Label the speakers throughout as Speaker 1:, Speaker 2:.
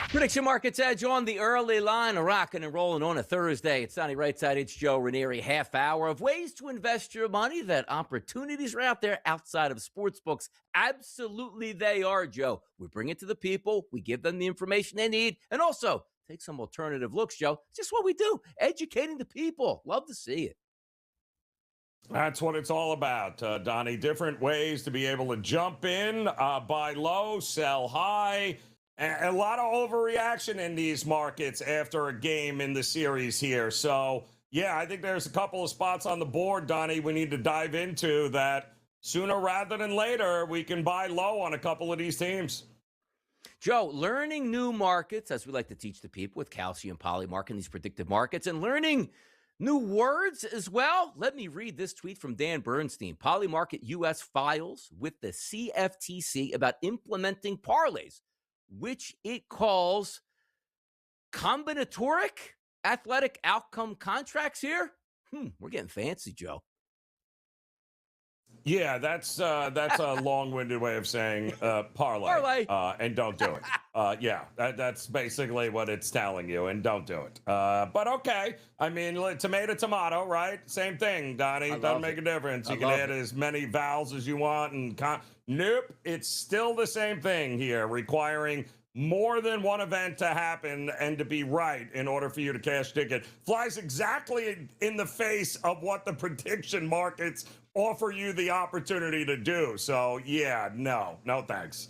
Speaker 1: Prediction Markets Edge on the early line, rocking and rolling on a Thursday. It's Donnie Rightside, it's Joe Raineri. Half hour of ways to invest your money, that opportunities are out there outside of sports books. Absolutely they are, Joe. We bring it to the people, we give them the information they need, and also take some alternative looks, Joe. It's just what we do, educating the people. Love to see it.
Speaker 2: That's what it's all about, Donnie. Different ways to be able to jump in, buy low, sell high. A lot of overreaction in these markets after a game in the series here. So, yeah, I think there's a couple of spots on the board, Donnie, we need to dive into that sooner rather than later. We can buy low on a couple of these teams.
Speaker 1: Joe, learning new markets, as we like to teach the people with calcium polymark in these predictive markets, and learning new words as well. Let me read this tweet from Dan Bernstein. Polymarket US files with the CFTC about implementing parlays, which it calls combinatoric athletic outcome contracts here. We're getting fancy, Joe.
Speaker 2: Yeah, that's a long-winded way of saying parlay. And don't do it. Yeah, that's basically what it's telling you, and don't do it. But okay, I mean, tomato, right? Same thing, Donnie. Doesn't make a difference. You can add as many vowels as you want, and nope, it's still the same thing here, requiring more than one event to happen and to be right in order for you to cash ticket. Flies exactly in the face of what the prediction markets offer you the opportunity to do. So, yeah, no thanks.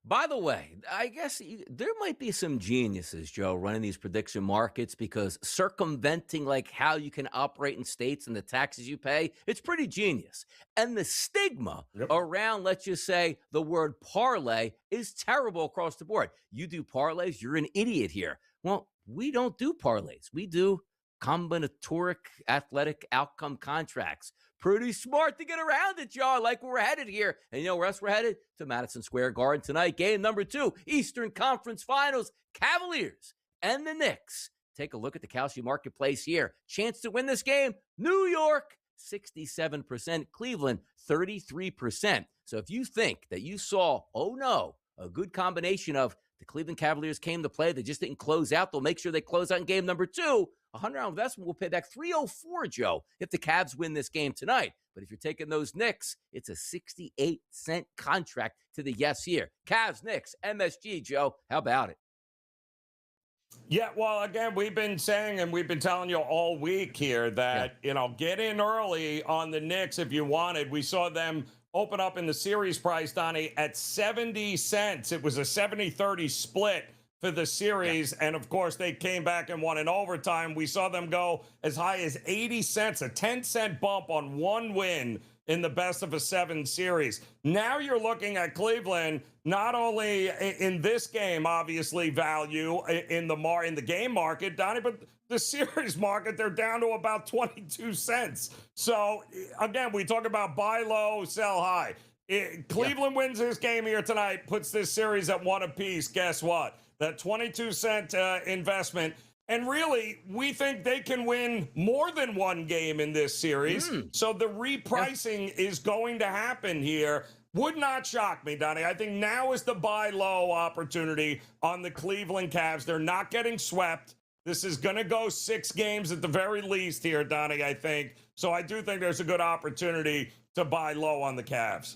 Speaker 1: By the way, I guess there might be some geniuses, Joe, running these prediction markets, because circumventing like how you can operate in states and the taxes you pay, it's pretty genius. And the stigma around, let's just say, the word parlay is terrible across the board. You do parlays, you're an idiot here. Well, we don't do parlays. We do combinatoric athletic outcome contracts. Pretty smart to get around it, y'all. Like we're headed here. And you know where else we're headed? To Madison Square Garden tonight. Game number 2, Eastern Conference Finals. Cavaliers and the Knicks. Take a look at the calcium marketplace here. Chance to win this game. New York, 67%. Cleveland, 33%. So if you think that you saw, a good combination of the Cleveland Cavaliers came to play, they just didn't close out, they'll make sure they close out in game number 2, a $100 investment will pay back $304, Joe, if the Cavs win this game tonight. But if you're taking those Knicks, it's a 68-cent contract to the yes here. Cavs, Knicks, MSG, Joe. How about it?
Speaker 2: Yeah, well, again, we've been saying and we've been telling you all week here that, get in early on the Knicks if you wanted. We saw them open up in the series price, Donnie, at 70 cents. It was a 70-30 split for the series. And, of course, they came back and won in overtime. We saw them go as high as 80 cents, a 10-cent bump on one win in the best-of-7 series. Now you're looking at Cleveland, not only in this game, obviously, value in the game market, Donnie, but the series market, they're down to about 22 cents. So, again, we talk about buy low, sell high. Cleveland wins this game here tonight, puts this series at 1 apiece. Guess what? That 22-cent investment. And really, we think they can win more than one game in this series. So the repricing is going to happen here. Would not shock me, Donnie. I think now is the buy low opportunity on the Cleveland Cavs. They're not getting swept. This is going to go 6 games at the very least here, Donnie, I think. So I do think there's a good opportunity to buy low on the Cavs.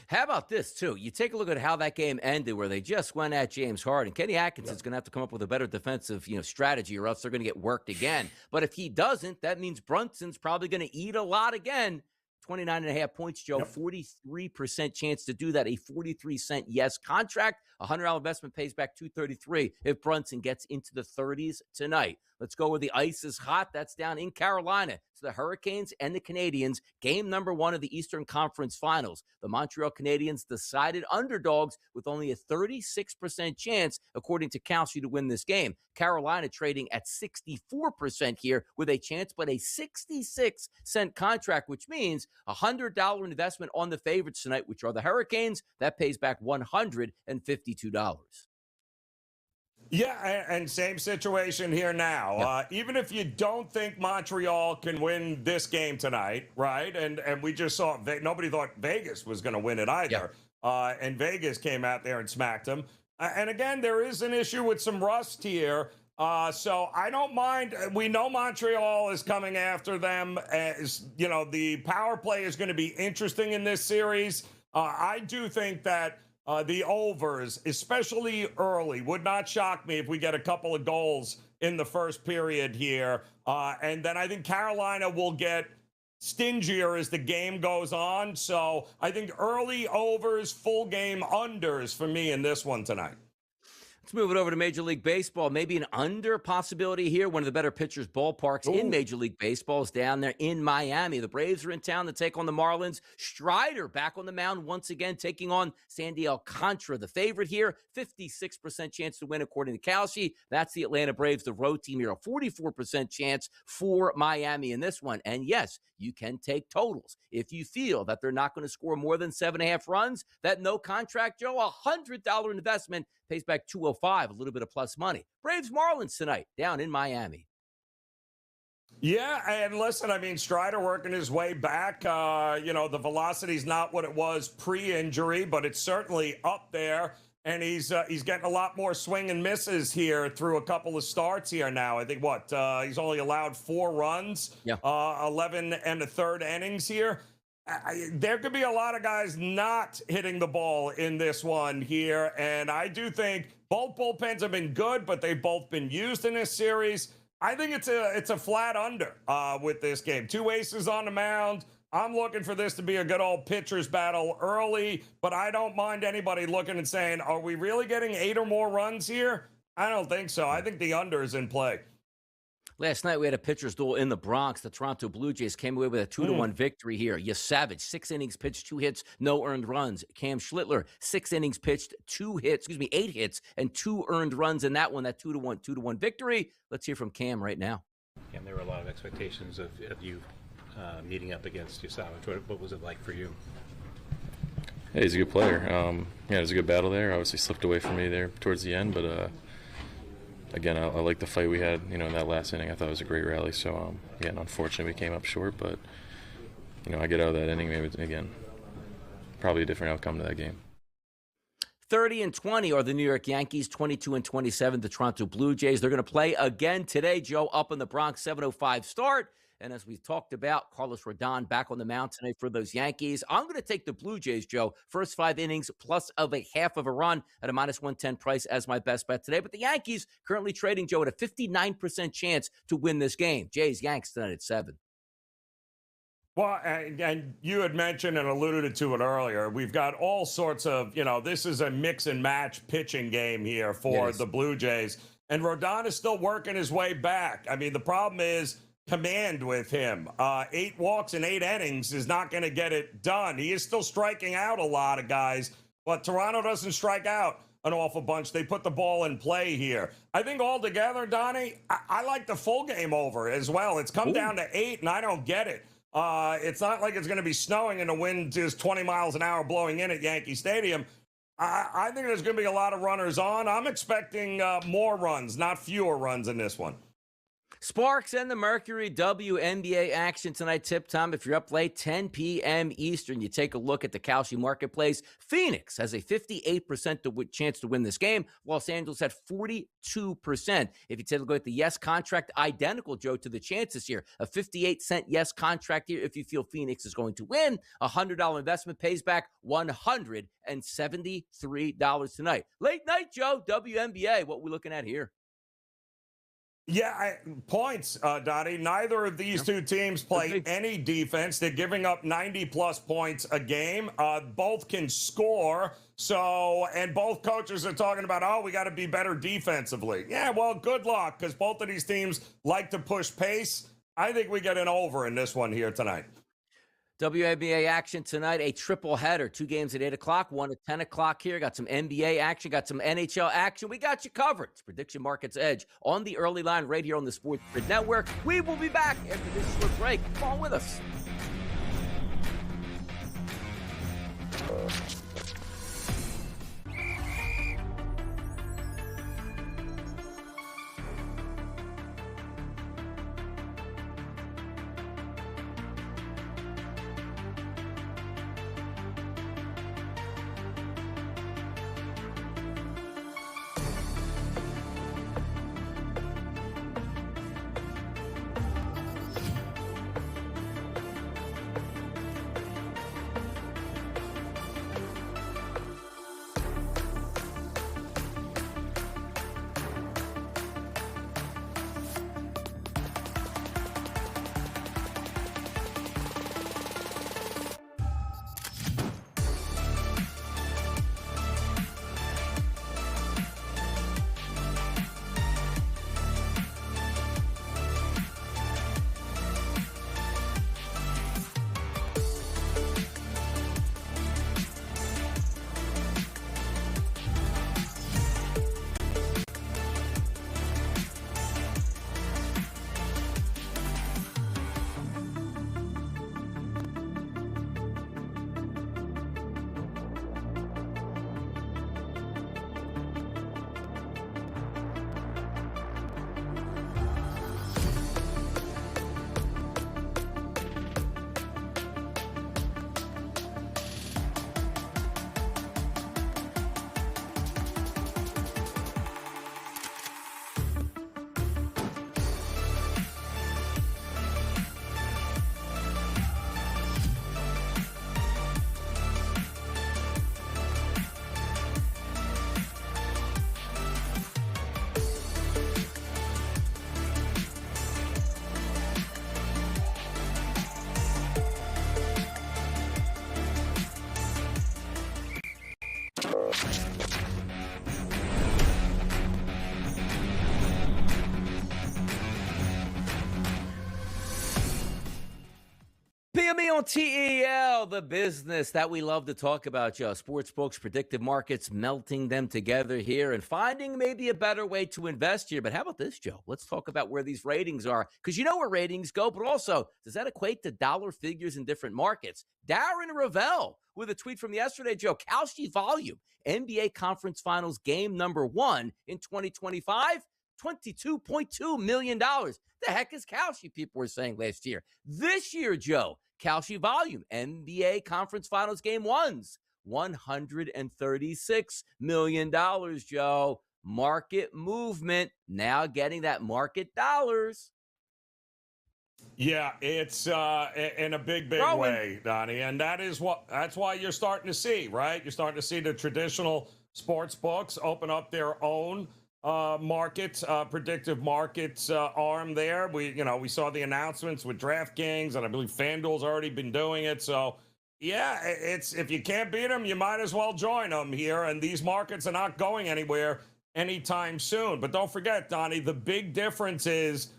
Speaker 1: How about this, too? You take a look at how that game ended, where they just went at James Harden. Kenny Atkinson's going to have to come up with a better defensive, strategy, or else they're going to get worked again. But if he doesn't, that means Brunson's probably going to eat a lot again. 29.5 points, Joe. 43% chance to do that. A 43-cent yes contract. A $100 investment pays back $233 if Brunson gets into the 30s tonight. Let's go where the ice is hot. That's down in Carolina. So the Hurricanes and the Canadians, game number 1 of the Eastern Conference Finals. The Montreal Canadiens decided underdogs with only a 36% chance, according to Calci, to win this game. Carolina trading at 64% here with a chance, but a 66-cent contract, which means a $100 investment on the favorites tonight, which are the Hurricanes. That pays back $152.
Speaker 2: Yeah, and same situation here now. Even if you don't think Montreal can win this game tonight, right? And we just saw nobody thought Vegas was going to win it either. And Vegas came out there and smacked them. And again, there is an issue with some rust here. So I don't mind. We know Montreal is coming after them. As you know, the power play is going to be interesting in this series. I do think that the overs, especially early, would not shock me if we get a couple of goals in the first period here. And then I think Carolina will get stingier as the game goes on. So I think early overs, full game unders for me in this one tonight.
Speaker 1: Let's move it over to Major League Baseball. Maybe an under possibility here. One of the better pitchers' ballparks in Major League Baseball is down there in Miami. The Braves are in town to take on the Marlins. Strider back on the mound once again, taking on Sandy Alcantara. The favorite here, 56% chance to win according to Kalshi. That's the Atlanta Braves, the road team here. A 44% chance for Miami in this one. And yes, you can take totals. If you feel that they're not going to score more than 7.5 runs, that no contract, Joe, $100 investment pays back $205, a little bit of plus money. Braves Marlins tonight down in Miami.
Speaker 2: Yeah, and listen, I mean, Strider working his way back. The velocity's not what it was pre-injury, but it's certainly up there. And he's getting a lot more swing and misses here through a couple of starts here now. I think he's only allowed 4 runs, 11 and a third innings here. There could be a lot of guys not hitting the ball in this one here. And I do think both bullpens have been good, but they've both been used in this series. I think it's a flat under with this game. 2 aces on the mound. I'm looking for this to be a good old pitcher's battle early, but I don't mind anybody looking and saying, are we really getting 8 or more runs here? I don't think so. I think the under is in play.
Speaker 1: Last night we had a pitcher's duel in the Bronx. The Toronto Blue Jays came away with a 2-1 victory here. Savage, 6 innings pitched, 2 hits, no earned runs. Cam Schlittler, 6 innings pitched, 8 hits, and 2 earned runs in that one, that 2-1 victory. Let's hear from Cam right now.
Speaker 3: And there were a lot of expectations of you meeting up against Savage. What was it like for you?
Speaker 4: Hey, he's a good player. It was a good battle there. Obviously slipped away from me there towards the end, but again, I like the fight we had, in that last inning. I thought it was a great rally. So, unfortunately we came up short, but, I get out of that inning, maybe, again, probably a different outcome to that game.
Speaker 1: 30-20 are the New York Yankees, 22-27 the Toronto Blue Jays. They're going to play again today, Joe, up in the Bronx, 7:05 start. And as we've talked about, Carlos Rodon back on the mound tonight for those Yankees. I'm going to take the Blue Jays, Joe. First 5 innings, plus of a half of a run at a -110 price as my best bet today. But the Yankees currently trading, Joe, at a 59% chance to win this game. Jays, Yanks tonight at 7.
Speaker 2: Well, and you had mentioned and alluded to it earlier. We've got all sorts of, this is a mix and match pitching game here for the Blue Jays. And Rodon is still working his way back. I mean, the problem is command with him. 8 walks in 8 innings is not going to get it done. He is still striking out a lot of guys, but Toronto doesn't strike out an awful bunch. They put the ball in play here. I think altogether, Donnie, I like the full game over as well. It's come down to 8, and I don't get it. It's not like it's going to be snowing and the wind is 20 miles an hour blowing in at Yankee Stadium. I think there's going to be a lot of runners on. I'm expecting more runs, not fewer runs in this one.
Speaker 1: Sparks and the Mercury WNBA action tonight. Tip time, if you're up late, 10 p.m. Eastern. You take a look at the Kalshi marketplace. Phoenix has a 58% chance to win this game. Los Angeles at 42%. If you take a look at the yes contract, identical, Joe, to the chances here. A 58-cent yes contract here if you feel Phoenix is going to win. A $100 investment pays back $173 tonight. Late night, Joe, WNBA. What we looking at here?
Speaker 2: Yeah, points, Donnie. Neither of these two teams play any defense. They're giving up 90-plus points a game. Both can score. And both coaches are talking about, we got to be better defensively. Yeah, well, good luck, because both of these teams like to push pace. I think we get an over in this one here tonight.
Speaker 1: WNBA action tonight, a triple header. 2 games at 8 o'clock, 1 at 10 o'clock here. Got some NBA action, got some NHL action. We got you covered. It's Prediction Markets Edge on the early line right here on the SportsGrid Network. We will be back after this short break. Come on with us. Jimmy on TEL, the business that we love to talk about, Joe. Sportsbooks, predictive markets, melting them together here and finding maybe a better way to invest here. But how about this, Joe? Let's talk about where these ratings are, because you know where ratings go, but also, does that equate to dollar figures in different markets? Darren Ravel with a tweet from yesterday, Joe. Kalshi volume, NBA Conference Finals game number 1 in 2025. $22.2 million. The heck is Kalshi, people were saying last year. This year, Joe, Kalshi volume, NBA Conference Finals Game 1s, $136 million, Joe. Market movement, now getting that market dollars.
Speaker 2: Yeah, it's in a big way, Donnie. And that's why you're starting to see, right? You're starting to see the traditional sports books open up their own markets, predictive markets arm there. We saw the announcements with DraftKings, and I believe FanDuel's already been doing it. So yeah, it's, if you can't beat them, you might as well join them here. And these markets are not going anywhere anytime soon. But don't forget, Donnie, the big difference is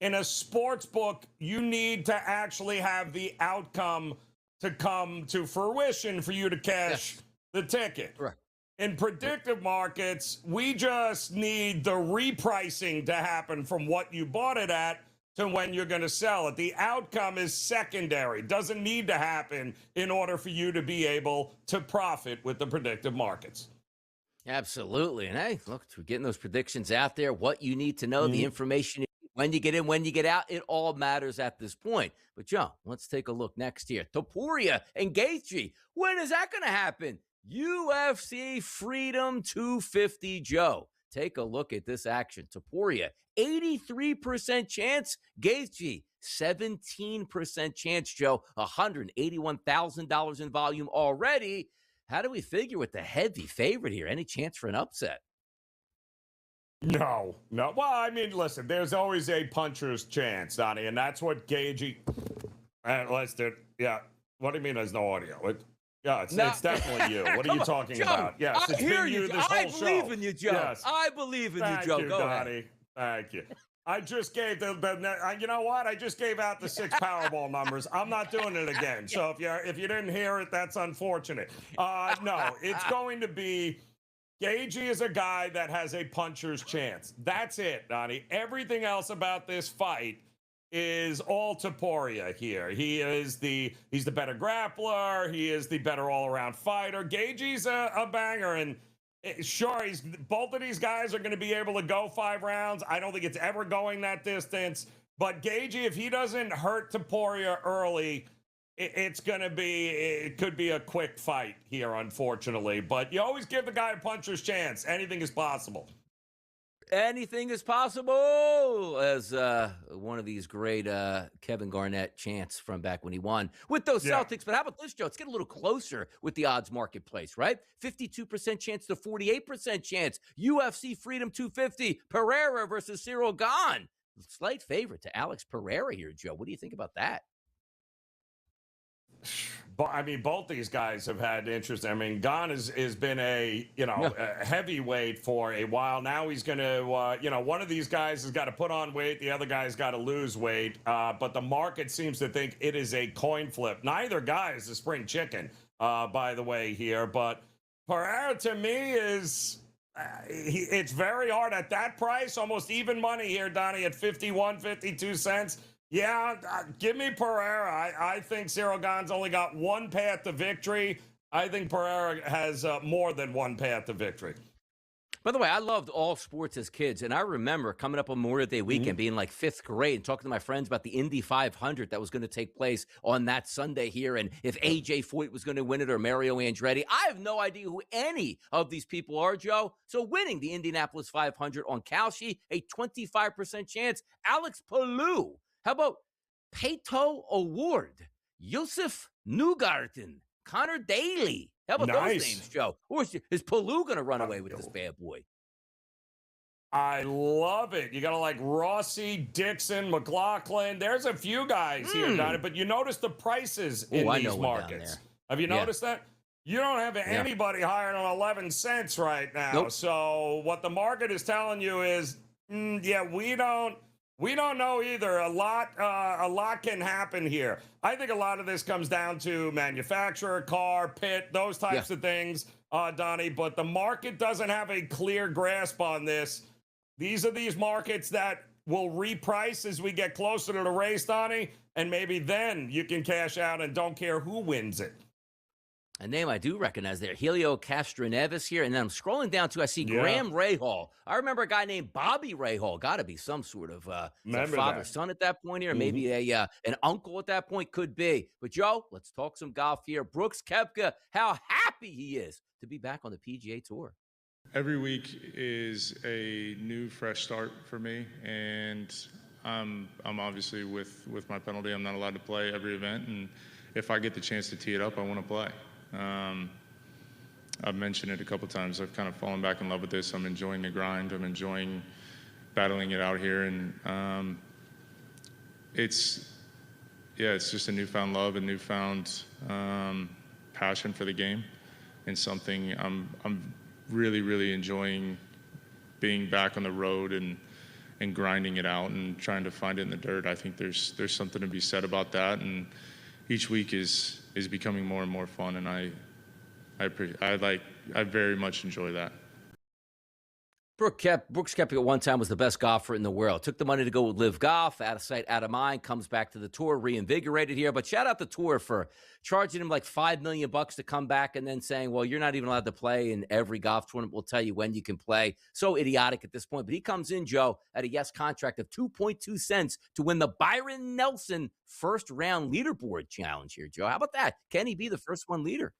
Speaker 2: in a sports book, you need to actually have the outcome to come to fruition for you to cash the ticket.
Speaker 1: Right.
Speaker 2: In predictive markets, we just need the repricing to happen from what you bought it at to when you're going to sell it. The outcome is secondary. Doesn't need to happen in order for you to be able to profit with the predictive markets.
Speaker 1: Absolutely. And hey, look, we're getting those predictions out there, what you need to know, the information, when you get in, when you get out, it all matters at this point. But Joe, let's take a look next here. Topuria and Gaethje. When is that going to happen? UFC Freedom 250, Joe. Take a look at this action. Topuria, 83% chance. Gaethje, 17% chance, Joe. $181,000 in volume already. How do we figure with the heavy favorite here? Any chance for an upset?
Speaker 2: No. Well, I mean, listen, there's always a puncher's chance, Donnie, and that's what Gaethje. Yeah. What do you mean there's no audio? Yeah, it's definitely you. What are you talking about? Yes, it's been you this whole show.
Speaker 1: I believe in you, Joe. Yes. I believe in you, Joe. Go
Speaker 2: Donnie.
Speaker 1: ahead.
Speaker 2: Thank you. I just gave you know what? I just gave out the 6 Powerball numbers. I'm not doing it again. So if you didn't hear it, that's unfortunate. No, it's going to be Gaethje is a guy that has a puncher's chance. That's it, Donnie. Everything else about this fight is all Topuria here. He's the better grappler. He is the better all-around fighter. Gaethje's a banger, and sure, both of these guys are going to be able to go 5 rounds. I don't think it's ever going that distance. But Gaethje, if he doesn't hurt Topuria early, it could be a quick fight here, unfortunately. But you always give the guy a puncher's chance. Anything is possible.
Speaker 1: Anything is possible, as one of these great Kevin Garnett chants from back when he won with those Celtics. But how about this, Joe? Let's get a little closer with the odds marketplace, right? 52% chance to 48% chance. UFC Freedom 250, Pereira versus Cyril Gane. Slight favorite to Alex Pereira here, Joe. What do you think about that?
Speaker 2: But I mean, both these guys have had interest. I mean, Gane has been a heavyweight for a while. Now he's going to, one of these guys has got to put on weight. The other guy's got to lose weight. But the market seems to think it is a coin flip. Neither guy is a spring chicken, by the way, here. But Pereira, to me, is it's very hard at that price. Almost even money here, Donnie, at 51, 52 cents. Yeah, give me Pereira. I think Cyril Gane's only got one path to victory. I think Pereira has more than one path to victory.
Speaker 1: By the way, I loved all sports as kids, and I remember coming up on Memorial Day weekend, being like 5th grade, and talking to my friends about the Indy 500 that was going to take place on that Sunday here, and if A.J. Foyt was going to win it or Mario Andretti. I have no idea who any of these people are, Joe. So winning the Indianapolis 500 on Kalshi, a 25% chance. Alex Palou. How about Pato Award, Yusuf Newgarden, Connor Daly? How about those names, Joe? Or is Palou going to run away with this bad boy?
Speaker 2: I love it. You got to like Rossi, Dixon, McLaughlin. There's a few guys here, Donnie, but you notice the prices in these markets. Have you noticed that? You don't have anybody higher than 11 cents right now. Nope. So what the market is telling you is, we don't We don't know either. A lot can happen here. I think a lot of this comes down to manufacturer, car, pit, those types of things, Donnie. But the market doesn't have a clear grasp on this. These are these markets that will reprice as we get closer to the race, Donnie, and maybe then you can cash out and don't care who wins it.
Speaker 1: A name I do recognize there, Helio Castroneves here. And then I'm scrolling down to, I see Graham Rahal. I remember a guy named Bobby Rahal. Got to be some sort of father-son at that point here. Maybe an uncle at that point, could be. But, Joe, let's talk some golf here. Brooks Koepka, how happy he is to be back on the PGA Tour.
Speaker 5: Every week is a new, fresh start for me. And I'm obviously, with my penalty, I'm not allowed to play every event. And if I get the chance to tee it up, I want to play. I've mentioned it a couple times. I've kind of fallen back in love with this. I'm enjoying the grind. I'm enjoying battling it out here, and it's just a newfound love, a newfound passion for the game, and something I'm really, really enjoying being back on the road and grinding it out and trying to find it in the dirt. I think there's something to be said about that, and each week is becoming more and more fun, and I very much enjoy that.
Speaker 1: Brooks Koepka at one time was the best golfer in the world. Took the money to go live golf, out of sight, out of mind, comes back to the tour, reinvigorated here. But shout out the tour for charging him like $5 million to come back and then saying, well, you're not even allowed to play in every golf tournament. We'll tell you when you can play. So idiotic at this point. But he comes in, Joe, at a contract of 2.2 cents to win the Byron Nelson first round leaderboard challenge here, Joe. How about that? Can he be the first one leader?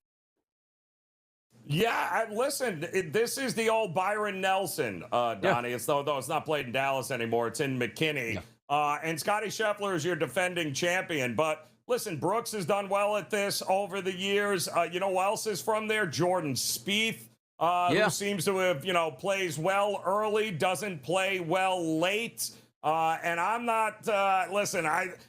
Speaker 2: Yeah, listen, this is the old Byron Nelson, Donnie. It's though it's not played in Dallas anymore. It's in McKinney. And Scottie Scheffler is your defending champion. But listen, Brooks has done well at this over the years. You know who else is from there? Jordan Spieth, who seems to have, plays well early, doesn't play well late. And I'm not,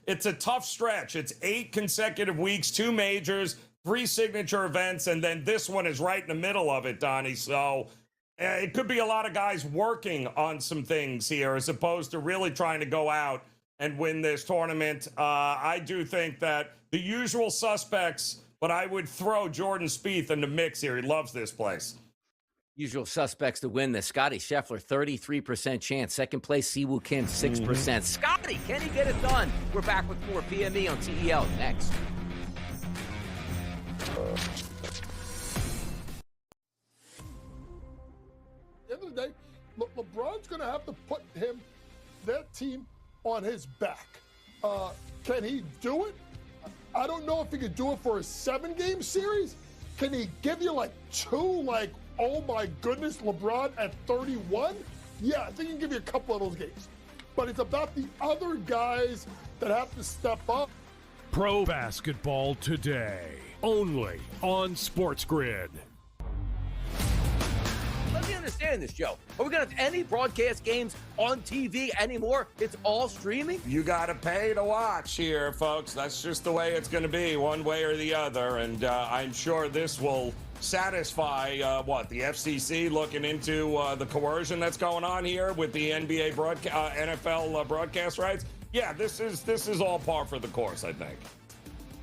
Speaker 2: it's a tough stretch. It's 8 consecutive weeks, 2 majors, 3 signature events, and then this one is right in the middle of it, Donnie. So it could be a lot of guys working on some things here as opposed to really trying to go out and win this tournament. I do think that the usual suspects, but I would throw Jordan Spieth in the mix here. He loves this place.
Speaker 1: Usual suspects to win this. Scottie Scheffler, 33% chance. Second place, Siwoo Kim, 6%. Scottie, can he get it done? We're back with more PME on TEL next.
Speaker 6: At the end of the day, LeBron's going to have to put that team on his back. Can he do it? I don't know if he could do it for a 7-game series. Can he give you 2, oh my goodness, LeBron at 31? Yeah, I think he can give you a couple of those games. But it's about the other guys that have to step up.
Speaker 7: Pro basketball today, only on SportsGrid.
Speaker 1: Let me understand this, Joe. Are we going to have any broadcast games on TV anymore? It's all streaming?
Speaker 2: You got to pay to watch here, folks. That's just the way it's going to be, one way or the other. And I'm sure this will satisfy, the FCC looking into the coercion that's going on here with the NBA NFL broadcast rights? Yeah, this is all par for the course, I think.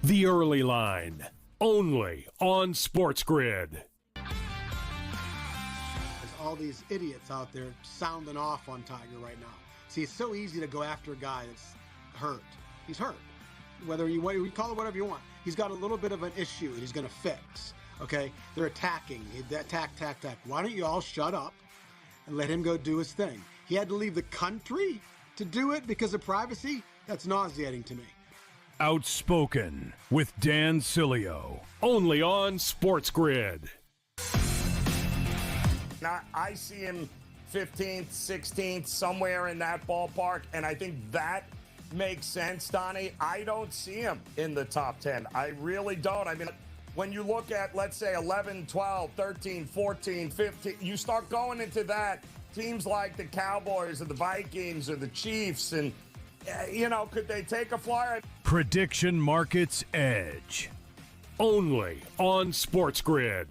Speaker 7: The Early Line, only on SportsGrid.
Speaker 8: There's all these idiots out there sounding off on Tiger right now. See, it's so easy to go after a guy that's hurt. He's hurt. Whether you call it whatever you want. He's got a little bit of an issue that he's going to fix. Okay? They're attacking. Attack. Why don't you all shut up and let him go do his thing? He had to leave the country to do it because of privacy? That's nauseating to me.
Speaker 7: Outspoken with Dan Cilio, only on SportsGrid.
Speaker 2: Now, I see him 15th, 16th, somewhere in that ballpark, and I think that makes sense, Donnie. I don't see him in the top 10. I really don't. I mean, when you look at, let's say, 11, 12, 13, 14, 15, you start going into that, teams like the Cowboys or the Vikings or the Chiefs, and, could they take a flyer?
Speaker 7: Prediction Markets Edge, only on SportsGrid.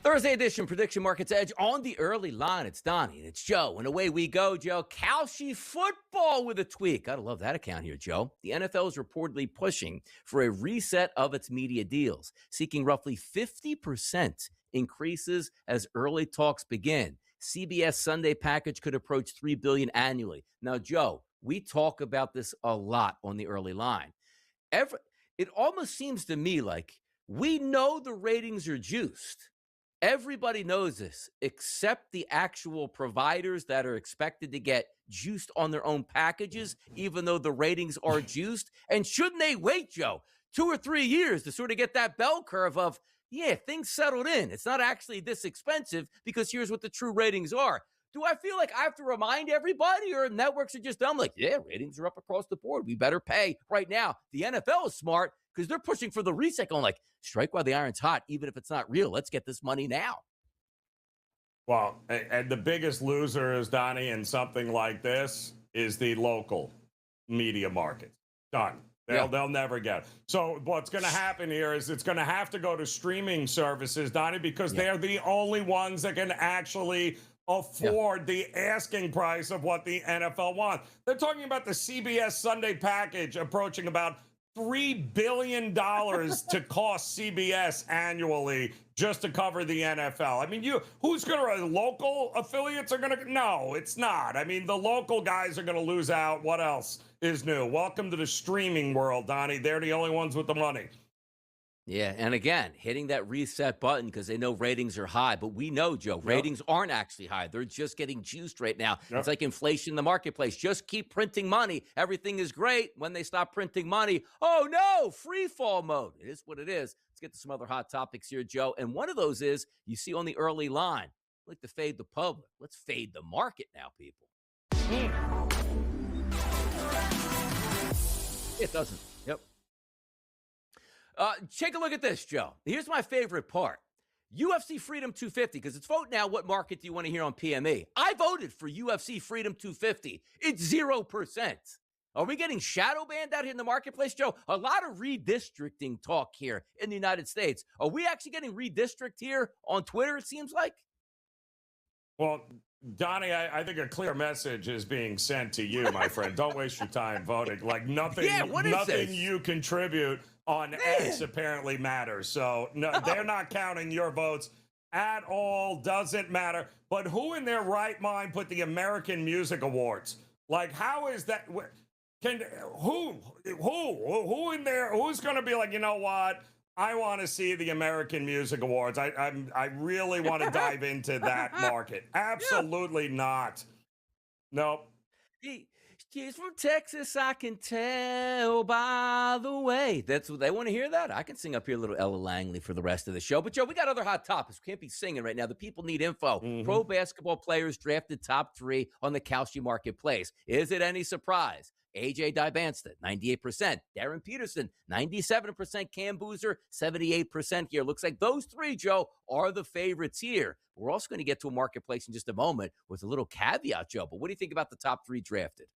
Speaker 1: Thursday edition Prediction Markets Edge on the early line. It's Donnie and it's Joe. And away we go, Joe. Kalshi football with a tweak. Gotta love that account here, Joe. The NFL is reportedly pushing for a reset of its media deals, seeking roughly 50% increases as early talks begin. CBS Sunday package could approach $3 billion annually. Now, Joe, we talk about this a lot on the early line. It almost seems to me like we know the ratings are juiced. Everybody knows this, except the actual providers that are expected to get juiced on their own packages, even though the ratings are juiced. And shouldn't they wait, Joe, 2 or 3 years to sort of get that bell curve of, yeah, things settled in. It's not actually this expensive because here's what the true ratings are. Do I feel like I have to remind everybody, or networks are just dumb? Like, yeah, ratings are up across the board. We better pay right now. The NFL is smart because they're pushing for the reset, going like, strike while the iron's hot, even if it's not real. Let's get this money now.
Speaker 2: Well, and the biggest loser is, Donnie, in something like this is the local media market. Done. They'll never get it. So what's going to happen here is it's going to have to go to streaming services, Donnie, because they're the only ones that can actually afford the asking price of what the NFL wants. They're talking about the CBS Sunday package approaching about $3 billion to cost CBS annually just to cover the NFL. I mean, who's going to, local affiliates are going to, no, it's not. I mean, the local guys are going to lose out. What else is new? Welcome to the streaming world, Donnie. They're the only ones with the money.
Speaker 1: Yeah, and again, hitting that reset button because they know ratings are high. But we know, Joe, ratings aren't actually high. They're just getting juiced right now. It's like inflation in the marketplace. Just keep printing money. Everything is great. When they stop printing money, oh, no, free fall mode. It is what it is. Let's get to some other hot topics here, Joe. And one of those is, you see on the early line, I like to fade the public. Let's fade the market now, people. It doesn't. Yep. Take a look at this, Joe. Here's my favorite part. UFC Freedom 250, because it's vote now. What market do you want to hear on PME? I voted for UFC Freedom 250. It's 0%. Are we getting shadow banned out here in the marketplace, Joe? A lot of redistricting talk here in the United States. Are we actually getting redistrict here on Twitter, it seems like?
Speaker 2: Well, Donnie, I think a clear message is being sent to you, my friend. Don't waste your time voting. Like nothing you contribute on X apparently matters. So no, they're not counting your votes at all. Doesn't matter. But who in their right mind put the American Music Awards? Like, how is that? Who in there? Who's going to be like, you know what? I want to see the American Music Awards. I really want to dive into that market. Absolutely not. Nope.
Speaker 1: She's from Texas, I can tell by the way. That's what they want to hear. That I can sing up here a little Ella Langley for the rest of the show. But Joe, we got other hot topics. We can't be singing right now. The people need info. Pro basketball players drafted top 3 on the Kalshi marketplace. Is it any surprise? AJ Dybansta, 98%. Darren Peterson, 97%. Cam Boozer, 78% here. Looks like those 3, Joe, are the favorites here. We're also going to get to a marketplace in just a moment with a little caveat, Joe. But what do you think about the top 3 drafted?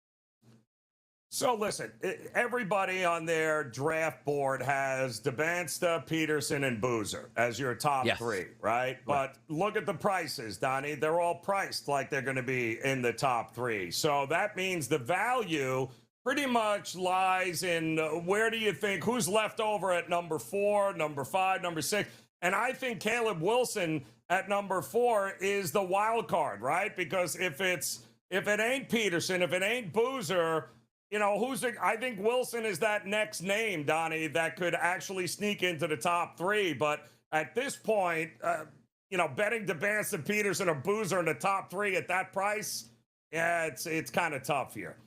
Speaker 2: So listen, everybody on their draft board has Dybansta, Peterson, and Boozer as your top 3, right? But look at the prices, Donnie. They're all priced like they're going to be in the top 3. So that means the value pretty much lies in where do you think, who's left over at number 4, number 5, number 6? And I think Caleb Wilson at number 4 is the wild card, right? Because if it ain't Peterson, if it ain't Boozer, you know, I think Wilson is that next name, Donnie, that could actually sneak into the top 3. But at this point, betting Dybansta, Peterson, or Boozer in the top 3 at that price, it's kind of tough here.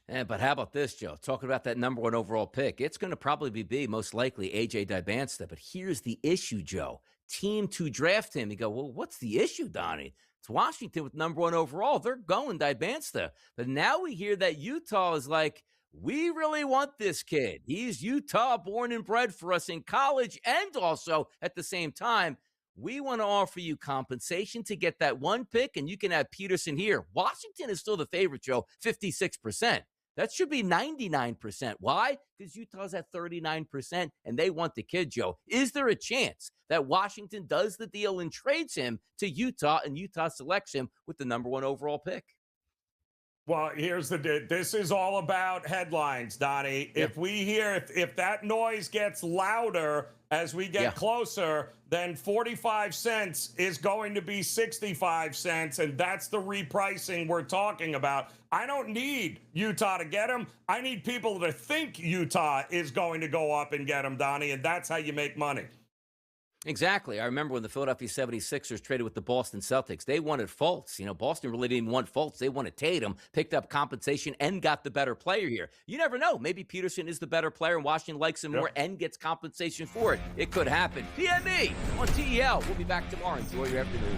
Speaker 1: Yeah, but how about this, Joe? Talking about that number 1 overall pick, it's going to probably be most likely AJ Dybansta. But here's the issue, Joe. Team to draft him. You go, well, what's the issue, Donnie? It's Washington with number 1 overall. They're going Dybansta. But now we hear that Utah is like, we really want this kid. He's Utah born and bred for us in college. And also at the same time, we want to offer you compensation to get that 1 pick, and you can have Peterson here. Washington is still the favorite, Joe, 56%. That should be 99%. Why? Because Utah's at 39%, and they want the kid, Joe. Is there a chance that Washington does the deal and trades him to Utah, and Utah selects him with the number 1 overall pick?
Speaker 2: Well, here's this is all about headlines, Donnie. Yep. If we hear, if that noise gets louder as we get closer, then 45 cents is going to be 65 cents, and that's the repricing we're talking about. I don't need Utah to get him. I need people to think Utah is going to go up and get him, Donnie, and that's how you make money.
Speaker 1: Exactly. I remember when the Philadelphia 76ers traded with the Boston Celtics. They wanted Fultz. You know, Boston really didn't want Fultz. They wanted Tatum, picked up compensation, and got the better player here. You never know. Maybe Peterson is the better player, and Washington likes him more and gets compensation for it. It could happen. PME on TEL. We'll be back tomorrow. Enjoy your afternoon.